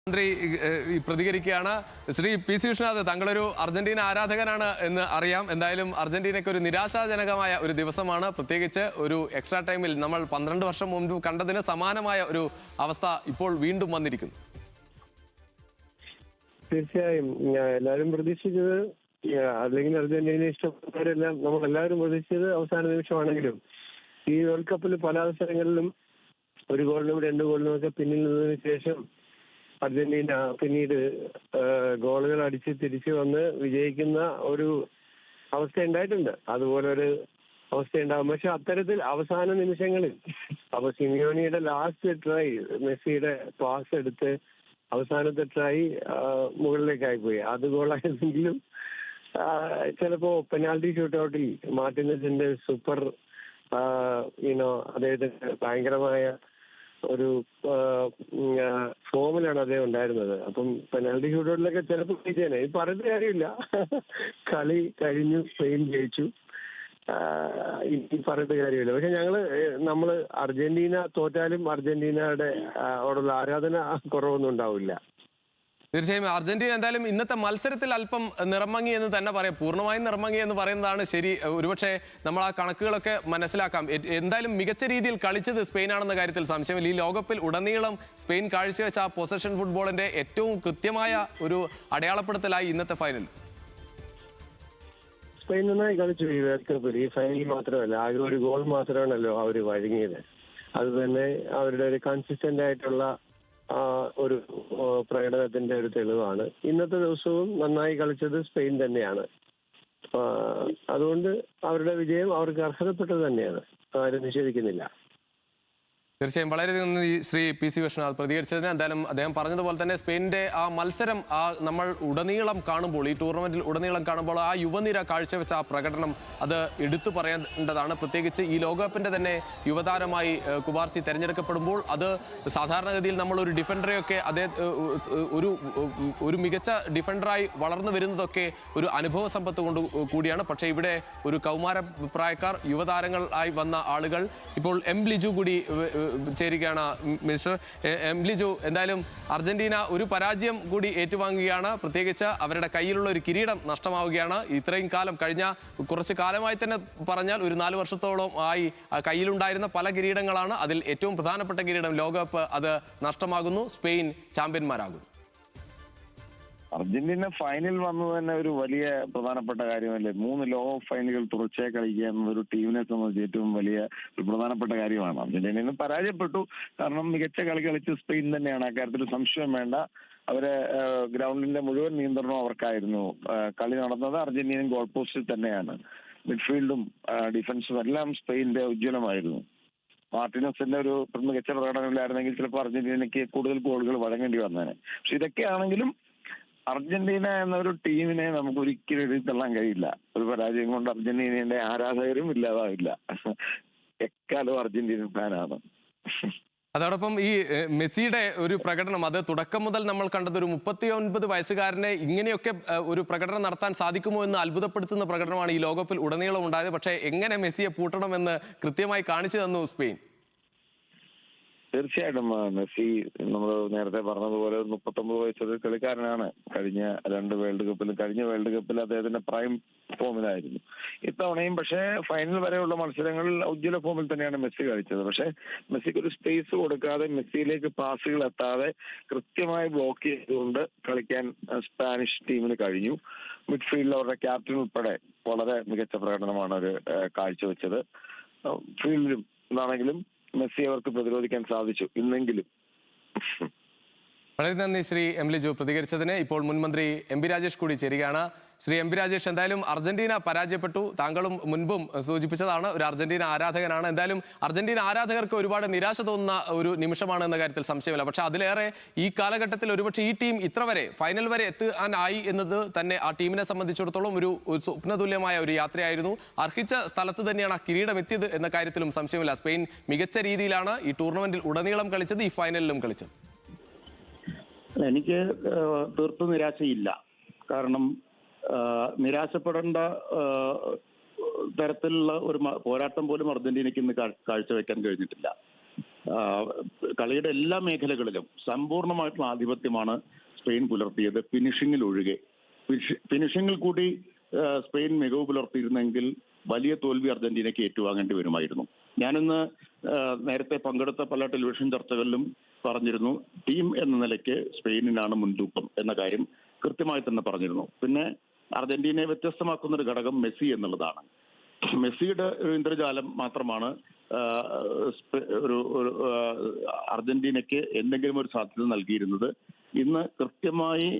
മന്ത്രി പ്രതികരിക്കുകയാണ്. Shri P C Viswanath, താങ്കളൊരു അർജന്റീന ആരാധകനാണ് എന്ന് അറിയാം. എന്തായാലും അർജന്റീനയ്ക്ക് ഒരു നിരാശാജനകമായ ഒരു ദിവസമാണ്. പ്രത്യേകിച്ച് ഒരു എക്സ്ട്രാ ടൈമിൽ നമ്മൾ 12 വർഷം മുൻപ് കണ്ടതിന് സമാനമായ ഒരു അവസ്ഥ ഇപ്പോൾ വീണ്ടും വന്നിരിക്കുന്നു. തീർച്ചയായും എല്ലാവരും പ്രതീക്ഷിച്ചത്, അല്ലെങ്കിൽ അർജന്റീനയെ ഇഷ്ടപ്പെട്ടവരെല്ലാം നമ്മളെല്ലാവരും പ്രതീക്ഷിച്ചത് അവസാന നിമിഷമാണെങ്കിലും ഈ വേൾഡ് കപ്പിൽ പല അവസരങ്ങളിലും ഒരു ഗോളിനും 2 ഗോളിനും ഒക്കെ പിന്നിൽ നിന്നതിന് ശേഷം അർജന്റീന പിന്നീട് ഗോളുകൾ അടിച്ച് തിരിച്ചു വന്ന് വിജയിക്കുന്ന ഒരു അവസ്ഥ ഉണ്ടായിട്ടുണ്ട്. അതുപോലെ ഒരു അവസ്ഥ ഉണ്ടാകും. പക്ഷെ അത്തരത്തിൽ അവസാന നിമിഷങ്ങളിൽ അപ്പൊ സിമിയോണിയുടെ ലാസ്റ്റ് ട്രൈ, മെസ്സിയുടെ പാസ് എടുത്ത് അവസാനത്തെ ട്രൈ മുകളിലേക്കായി പോയി. അത് ഗോളായിരുന്നെങ്കിലും ചിലപ്പോ പെനാൽറ്റി ഷൂട്ടൗട്ടിൽ മാർട്ടിനസിന്റെ സൂപ്പർ അദ്ദേഹത്തിന് ഭയങ്കരമായ ഒരു ഫോമിലാണ് അദ്ദേഹം ഉണ്ടായിരുന്നത്. അപ്പം പെനാൽറ്റി ഷൂട്ടൗട്ടിലൊക്കെ ചിലപ്പോൾ ജയിച്ചേനെ. ഇത് പറഞ്ഞ കാര്യമില്ല. കളി കഴിഞ്ഞു, സ്പെയിൻ ജയിച്ചു, ഈ പറഞ്ഞിട്ട് കാര്യമില്ല. പക്ഷെ നമ്മള് അർജന്റീന തോറ്റാലും അർജന്റീനയുടെ അവിടെയുള്ള ആരാധന കുറവൊന്നും ഉണ്ടാവില്ല. തീർച്ചയായും അർജന്റീന എന്തായാലും ഇന്നത്തെ മത്സരത്തിൽ അല്പം നിറമങ്ങി എന്ന് തന്നെ പറയാം. പൂർണ്ണമായും നിറമങ്ങി എന്ന് പറയുന്നതാണ് ശരി. ഒരുപക്ഷെ നമ്മൾ ആ കണക്കുകളൊക്കെ മനസ്സിലാക്കാം. എന്തായാലും മികച്ച രീതിയിൽ കളിച്ചത് സ്പെയിനാണെന്ന കാര്യത്തിൽ സംശയമില്ല. ഈ ലോകകപ്പിൽ ഉടനീളം സ്പെയിൻ കാഴ്ചവെച്ച ആ പൊസഷൻ ഫുട്ബോളിന്റെ ഏറ്റവും കൃത്യമായ ഒരു അടയാളപ്പെടുത്തലായി ഇന്നത്തെ ഫൈനൽ. സ്പെയിൻ നന്നായി കളിച്ചു ഈ വേൾഡ് കപ്പിൽ. ഈ ഫൈനലിൽ മാത്രമല്ല, ആകെ ഒരു ഗോൾ മാത്രമാണല്ലോ അവർ വഴങ്ങിയത്. അത് തന്നെ അവരുടെ ഒരു കൺസിസ്റ്റന്റ് ആയിട്ടുള്ള ഒരു പ്രകടനത്തിന്റെ ഒരു തെളിവാണ്. ഇന്നത്തെ ദിവസവും നന്നായി കളിച്ചത് സ്പെയിൻ തന്നെയാണ്. അതുകൊണ്ട് അവരുടെ വിജയം അവർക്ക് അർഹതപ്പെട്ടത് തന്നെയാണ്, ആരും നിഷേധിക്കുന്നില്ല. തീർച്ചയായും വളരെയധികം ശ്രീ പി സി വിശ്വനാഥ് പ്രതികരിച്ചതിന്. എന്തായാലും അദ്ദേഹം പറഞ്ഞതുപോലെ തന്നെ സ്പെയിനിന്റെ ആ മത്സരം നമ്മൾ ഉടനീളം കാണുമ്പോൾ, ഈ ടൂർണമെന്റിൽ ഉടനീളം കാണുമ്പോൾ ആ യുവനിര കാഴ്ചവെച്ച ആ പ്രകടനം അത് എടുത്തു പറയേണ്ടതാണ്. പ്രത്യേകിച്ച് ഈ ലോകകപ്പിന്റെ തന്നെ യുവതാരമായി കുബാർസി തെരഞ്ഞെടുക്കപ്പെടുമ്പോൾ അത് സാധാരണഗതിയിൽ നമ്മൾ ഒരു ഡിഫൻഡറെയൊക്കെ ഒരു മികച്ച ഡിഫൻഡറായി വളർന്നു വരുന്നതൊക്കെ ഒരു അനുഭവ സമ്പത്ത് കൊണ്ട് കൂടിയാണ്. പക്ഷേ ഇവിടെ ഒരു കൗമാര പ്രായക്കാർ യുവതാരങ്ങളായി വന്ന ആളുകൾ, ഇപ്പോൾ എം ലിജു കൂടി ചേരുകയാണ്. മിസ്റ്റർ എം ലിജു, എന്തായാലും അർജന്റീന ഒരു പരാജയം കൂടി ഏറ്റുവാങ്ങുകയാണ്. പ്രത്യേകിച്ച് അവരുടെ കയ്യിലുള്ള ഒരു കിരീടം നഷ്ടമാവുകയാണ്. ഇത്രയും കാലം, കഴിഞ്ഞ കുറച്ച് കാലമായി തന്നെ പറഞ്ഞാൽ ഒരു 4 വർഷത്തോളം ആയി കയ്യിലുണ്ടായിരുന്ന പല കിരീടങ്ങളാണ്. അതിൽ ഏറ്റവും പ്രധാനപ്പെട്ട കിരീടം ലോകകപ്പ്, അത് നഷ്ടമാകുന്നു. സ്പെയിൻ ചാമ്പ്യന്മാരാകുന്നു. അർജന്റീന ഫൈനൽ വന്നത് തന്നെ ഒരു വലിയ പ്രധാനപ്പെട്ട കാര്യമല്ലേ. 3 ലോകകപ്പ് ഫൈനലുകൾ തുടർച്ചയായി കളിക്കുക എന്നൊരു ടീമിനെ സംബന്ധിച്ച് ഏറ്റവും വലിയ ഒരു പ്രധാനപ്പെട്ട കാര്യമാണ്. അർജന്റീന പരാജയപ്പെട്ടു, കാരണം മികച്ച കളി കളിച്ച് സ്പെയിൻ തന്നെയാണ്. അക്കാര്യത്തിൽ സംശയം വേണ്ട. അവരെ ഗ്രൗണ്ടിന്റെ മുഴുവൻ നിയന്ത്രണവും അവർക്കായിരുന്നു. കളി നടന്നത് അർജന്റീനൻ ഗോൾ പോസ്റ്റിൽ തന്നെയാണ്. മിഡ്ഫീൽഡും ഡിഫൻസും എല്ലാം സ്പെയിനിന്റെ ഉജ്ജ്വലമായിരുന്നു. മാർട്ടിനസിന്റെ ഒരു മികച്ച പ്രകടനമില്ലായിരുന്നെങ്കിൽ ചിലപ്പോൾ അർജന്റീനയ്ക്ക് കൂടുതൽ ഗോളുകൾ വഴങ്ങേണ്ടി വന്നേനെ. പക്ഷെ ഇതൊക്കെയാണെങ്കിലും അർജന്റീന എന്നൊരു ടീമിനെ നമുക്ക് ഒരിക്കലും എഴുതിത്തള്ളാൻ കഴിയില്ല. ഒരു പരാജയം കൊണ്ട് അർജന്റീനയുടെ ആരാധകരും ഇല്ലാതാവില്ല. എക്കാലവും അർജന്റീനൻ ഫാനാണ്. അതോടൊപ്പം ഈ മെസ്സിയുടെ ഒരു പ്രകടനം, അത് തുടക്കം മുതൽ നമ്മൾ കണ്ടത് ഒരു 39 വയസ്സുകാരനെ ഇങ്ങനെയൊക്കെ ഒരു പ്രകടനം നടത്താൻ സാധിക്കുമോ എന്ന് അത്ഭുതപ്പെടുത്തുന്ന പ്രകടനമാണ് ഈ ലോകകപ്പിൽ ഉടനീളം ഉണ്ടായത്. പക്ഷേ എങ്ങനെ മെസ്സിയെ പൂട്ടണമെന്ന് കൃത്യമായി കാണിച്ചു തന്നു സ്പെയിൻ. തീർച്ചയായിട്ടും മെസ്സി, നമ്മൾ നേരത്തെ പറഞ്ഞതുപോലെ 39 വയസ്സുള്ള കളിക്കാരനാണ്. കഴിഞ്ഞ വേൾഡ് കപ്പിൽ അദ്ദേഹത്തിന്റെ പ്രൈം ഫോമിലായിരുന്നു. ഇത്തവണയും പക്ഷേ ഫൈനൽ വരെയുള്ള മത്സരങ്ങളിൽ ഉജ്ജ്വല ഫോമിൽ തന്നെയാണ് മെസ്സി കളിച്ചത്. പക്ഷേ മെസ്സിക്ക് ഒരു സ്പേസ് കൊടുക്കാതെ, മെസ്സിയിലേക്ക് പാസുകൾ എത്താതെ കൃത്യമായി ബ്ലോക്ക് ചെയ്തുകൊണ്ട് കളിക്കാൻ സ്പാനിഷ് ടീമിന് കഴിഞ്ഞു. മിഡ്ഫീൽഡിൽ അവരുടെ ക്യാപ്റ്റൻ ഉൾപ്പെടെ വളരെ മികച്ച പ്രകടനമാണ് അവർ കാഴ്ചവെച്ചത്. ഫീൽഡിലും ഇതാണെങ്കിലും മെസ്സി അവർക്ക് പ്രതിരോധിക്കാൻ സാധിച്ചു ഇന്നെങ്കിലും. വളരെ നന്ദി ശ്രീ എം ലിജു പ്രതികരിച്ചതിന്. ഇപ്പോൾ മുൻമന്ത്രി എം പി രാജേഷ് കൂടി ചേരുകയാണ്. ശ്രീ എം പി രാജേഷ്, എന്തായാലും അർജന്റീന പരാജയപ്പെട്ടു. താങ്കളും മുൻപും സൂചിപ്പിച്ചതാണ്, ഒരു അർജന്റീന ആരാധകനാണ്. എന്തായാലും അർജന്റീന ആരാധകർക്ക് ഒരുപാട് നിരാശ തോന്നുന്ന ഒരു നിമിഷമാണ് എന്ന കാര്യത്തിൽ സംശയമില്ല. പക്ഷേ അതിലേറെ ഈ കാലഘട്ടത്തിൽ ഒരുപക്ഷെ ഈ ടീം ഇത്ര വരെ ഫൈനൽ വരെ എത്താനായി എന്നത് തന്നെ ആ ടീമിനെ സംബന്ധിച്ചിടത്തോളം ഒരു സ്വപ്നതുല്യമായ ഒരു യാത്രയായിരുന്നു. അർഹിച്ച സ്ഥലത്ത് തന്നെയാണ് ആ കിരീടം എത്തിയത് എന്ന കാര്യത്തിലും സംശയമില്ല. സ്പെയിൻ മികച്ച രീതിയിലാണ് ഈ ടൂർണമെന്റിൽ ഉടനീളം കളിച്ചത്, ഈ ഫൈനലിലും കളിച്ചത്. എനിക്ക് തീർത്തും നിരാശയില്ല. കാരണം നിരാശപ്പെടേണ്ട തരത്തിലുള്ള ഒരു പോരാട്ടം പോലും അർജന്റീനയ്ക്ക് ഇന്ന് കാഴ്ചവെക്കാൻ കഴിഞ്ഞിട്ടില്ല. കളിയുടെ എല്ലാ മേഖലകളിലും സമ്പൂർണ്ണമായിട്ടുള്ള ആധിപത്യമാണ് സ്പെയിൻ പുലർത്തിയത്, ഫിനിഷിങ്ങിൽ ഒഴികെ. ഫിനിഷിങ്ങിൽ കൂടി സ്പെയിൻ മികവ് പുലർത്തിയിരുന്നെങ്കിൽ വലിയ തോൽവി അർജന്റീനയ്ക്ക് ഏറ്റുവാങ്ങേണ്ടി വരുമായിരുന്നു. ഞാനിന്ന് നേരത്തെ പങ്കെടുത്ത പല ടെലിവിഷൻ ചർച്ചകളിലും പറഞ്ഞിരുന്നു, ടീം എന്ന നിലയ്ക്ക് സ്പെയിനിനാണ് മുൻതൂക്കം എന്ന കാര്യം കൃത്യമായി തന്നെ പറഞ്ഞിരുന്നു. പിന്നെ അർജന്റീനയെ വ്യത്യസ്തമാക്കുന്ന ഒരു ഘടകം മെസ്സി എന്നുള്ളതാണ്. മെസ്സിയുടെ ഒരു ഇന്ദ്രജാലം മാത്രമാണ് ഒരു അർജന്റീനയ്ക്ക് എന്തെങ്കിലും ഒരു സാധ്യത നൽകിയിരുന്നത്. ഇന്ന് കൃത്യമായി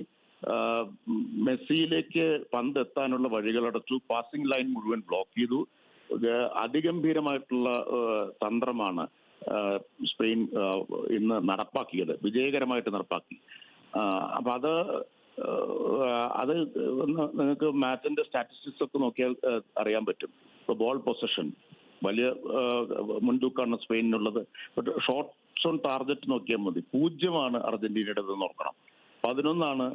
മെസ്സിയിലേക്ക് പന്ത് എത്താനുള്ള വഴികളടച്ചു, പാസിംഗ് ലൈൻ മുഴുവൻ ബ്ലോക്ക് ചെയ്തു. അതിഗംഭീരമായിട്ടുള്ള തന്ത്രമാണ് സ്പെയിൻ ഇന്ന് നടപ്പാക്കിയത്, വിജയകരമായിട്ട് നടപ്പാക്കി. അപ്പൊ അത് നിങ്ങൾക്ക് മാച്ചിന്റെ സ്റ്റാറ്റിസ്റ്റിക്സ് ഒക്കെ നോക്കിയാൽ അറിയാൻ പറ്റും. ഇപ്പൊ ബോൾ പൊസഷൻ വലിയ മുൻതൂക്കമാണ് സ്പെയിനിനുള്ളത്. ബട്ട് ഷോട്ട്സ് ഓൺ ടാർഗറ്റ് നോക്കിയാൽ മതി, 0 അർജന്റീനയുടേത് നോക്കണം, 11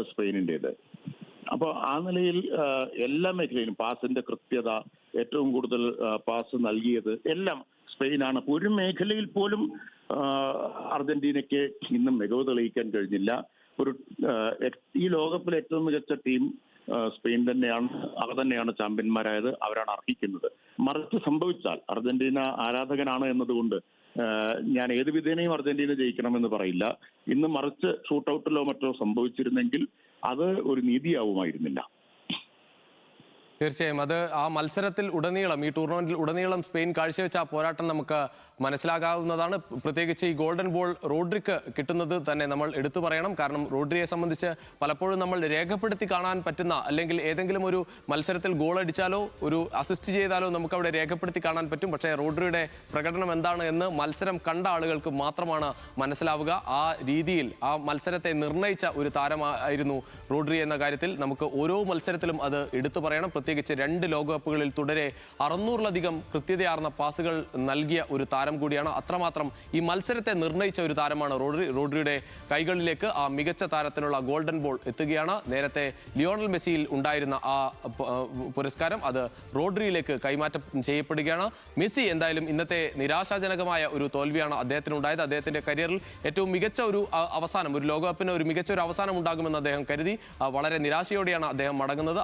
സ്പെയിനിൻ്റെത്. അപ്പോൾ ആ നിലയിൽ എല്ലാ മേഖലയിലും പാസിന്റെ കൃത്യത, ഏറ്റവും കൂടുതൽ പാസ് നൽകിയത് എല്ലാം സ്പെയിനാണ്. ഒരു മേഖലയിൽ പോലും അർജന്റീനയ്ക്ക് ഇന്നും മികവ് തെളിയിക്കാൻ കഴിഞ്ഞില്ല. ഈ ലോകകപ്പിലെ ഏറ്റവും മികച്ച ടീം സ്പെയിൻ തന്നെയാണ്. അവർ തന്നെയാണ് ചാമ്പ്യന്മാരായത്, അവരാണ് അർഹിക്കുന്നത്. മറിച്ച് സംഭവിച്ചാൽ, അർജന്റീന ആരാധകനാണ് എന്നതുകൊണ്ട് ഞാൻ ഏത് വിധേനയും അർജന്റീന ജയിക്കണമെന്ന് പറയില്ല. ഇന്ന് മറിച്ച് ഷൂട്ടൌട്ടിലോ മറ്റോ സംഭവിച്ചിരുന്നെങ്കിൽ അത് ഒരു നീതിയാവുമായിരുന്നില്ല. തീർച്ചയായും അത് ആ മത്സരത്തിൽ ഉടനീളം, ഈ ടൂർണമെന്റിൽ ഉടനീളം സ്പെയിൻ കാഴ്ചവെച്ച ആ പോരാട്ടം നമുക്ക് മനസ്സിലാകാവുന്നതാണ്. പ്രത്യേകിച്ച് ഈ ഗോൾഡൻ ബോൾ റോഡ്രിക്ക് കിട്ടുന്നത് തന്നെ നമ്മൾ എടുത്തു പറയണം. കാരണം റോഡ്രിയെ സംബന്ധിച്ച് പലപ്പോഴും നമ്മൾ രേഖപ്പെടുത്തി കാണാൻ പറ്റുന്ന, അല്ലെങ്കിൽ ഏതെങ്കിലും ഒരു മത്സരത്തിൽ ഗോൾ അടിച്ചാലോ ഒരു അസിസ്റ്റ് ചെയ്താലോ നമുക്ക് അവിടെ രേഖപ്പെടുത്തി കാണാൻ പറ്റും. പക്ഷേ റോഡ്രിയുടെ പ്രകടനം എന്താണ് എന്ന് മത്സരം കണ്ട ആളുകൾക്ക് മാത്രമാണ് മനസ്സിലാവുക. ആ രീതിയിൽ ആ മത്സരത്തെ നിർണയിച്ച ഒരു താരമായിരുന്നു റോഡ്രി എന്ന കാര്യത്തിൽ നമുക്ക് ഓരോ മത്സരത്തിലും അത് എടുത്തു പറയണം. പ്രത്യേകിച്ച് 2 ലോകകപ്പുകളിൽ തുടരെ 600-ലധികം കൃത്യതയാർന്ന പാസുകൾ നൽകിയ ഒരു താരം കൂടിയാണ്. അത്രമാത്രം ഈ മത്സരത്തെ നിർണയിച്ച ഒരു താരമാണ് റോഡ്രിയുടെ കൈകളിലേക്ക് ആ മികച്ച താരത്തിനുള്ള ഗോൾഡൻ ബോൾ എത്തുകയാണ്. നേരത്തെ ലിയോണൽ മെസ്സിയിൽ ഉണ്ടായിരുന്ന ആ പുരസ്കാരം അത് റോഡ്രിയിലേക്ക് കൈമാറ്റം ചെയ്യപ്പെടുകയാണ്. മെസ്സി എന്തായാലും ഇന്നത്തെ നിരാശാജനകമായ ഒരു തോൽവിയാണ് അദ്ദേഹത്തിനുണ്ടായത്. അദ്ദേഹത്തിന്റെ കരിയറിൽ ഏറ്റവും മികച്ച ഒരു അവസാനം, ഒരു ലോകകപ്പിന് ഒരു മികച്ച ഒരു അവസാനം ഉണ്ടാകുമെന്ന് അദ്ദേഹം കരുതി. വളരെ നിരാശയോടെയാണ് അദ്ദേഹം മടങ്ങുന്നത്.